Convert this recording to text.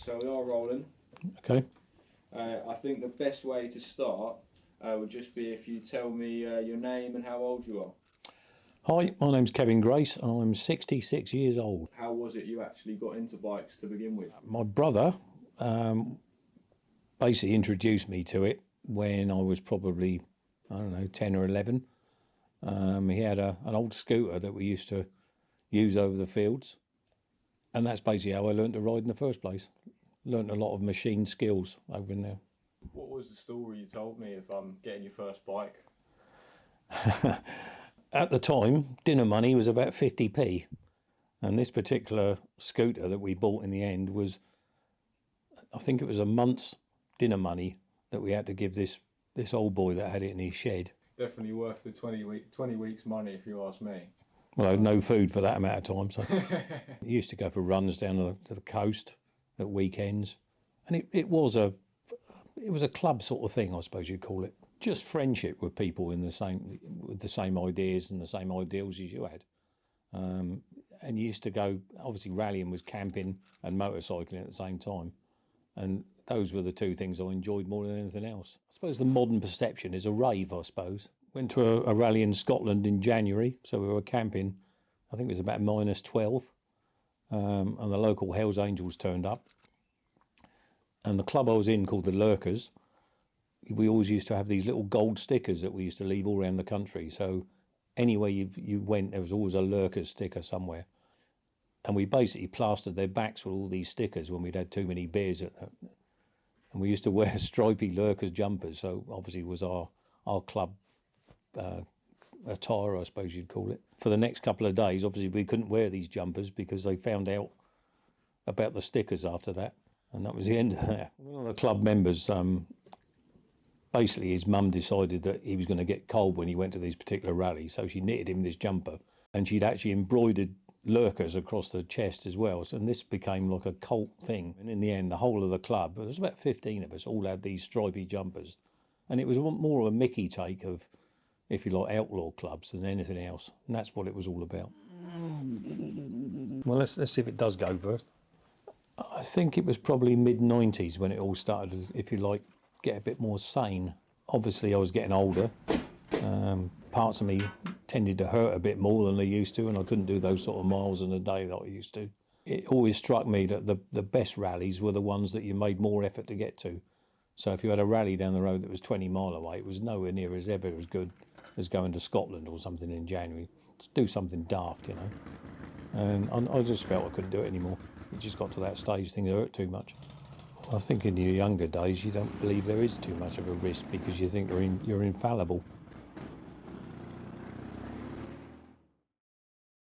So we are rolling. Okay. I think the best way to start would just be if you tell me your name and how old you are. Hi, my name's Kevin Grace and I'm 66 years old. How was it you actually got into bikes to begin with? My brother basically introduced me to it when I was probably, 10 or 11. He had an old scooter that we used to use over the fields, and that's basically how I learned to ride in the first place. Learned a lot of machine skills over in there. What was the story you told me of getting your first bike? At the time, dinner money was about 50p, and this particular scooter that we bought in the end was, I think it was a month's dinner money that we had to give this old boy that had it in his shed. Definitely worth the 20 weeks money if you ask me. Well, I had no food for that amount of time, so I used to go for runs down to the coast at weekends, and it was a club sort of thing, I suppose you'd call it. Just friendship with people with the same ideas and the same ideals as you had. And you used to go, obviously rallying was camping and motorcycling at the same time. And those were the two things I enjoyed more than anything else. I suppose the modern perception is a rave, I suppose. Went to a rally in Scotland in January, so we were camping, I think it was about -12, and the local Hells Angels turned up. And the club I was in, called the Lurkers, we always used to have these little gold stickers that we used to leave all around the country. So anywhere you went, there was always a Lurkers sticker somewhere. And we basically plastered their backs with all these stickers when we'd had too many beers. And we used to wear stripy Lurkers jumpers, so obviously it was our club attire, I suppose you'd call it. For the next couple of days, obviously we couldn't wear these jumpers because they found out about the stickers after that. And that was the end of that. One of the club members, basically his mum decided that he was going to get cold when he went to these particular rallies, so she knitted him this jumper, and she'd actually embroidered Lurkers across the chest as well. So, and this became like a cult thing. And in the end, the whole of the club, there was about 15 of us, all had these stripy jumpers. And it was more of a Mickey take of, if you like, outlaw clubs than anything else. And that's what it was all about. Well, let's see if it does go first. I think it was probably mid-90s when it all started, if you like, get a bit more sane. Obviously, I was getting older. Parts of me tended to hurt a bit more than they used to, and I couldn't do those sort of miles in a day that I used to. It always struck me that the best rallies were the ones that you made more effort to get to. So if you had a rally down the road that was 20 mile away, it was nowhere near as good as going to Scotland or something in January to do something daft, you know. And I just felt I couldn't do it anymore. It just got to that stage, things hurt too much. I think in your younger days, you don't believe there is too much of a risk because you think you're infallible.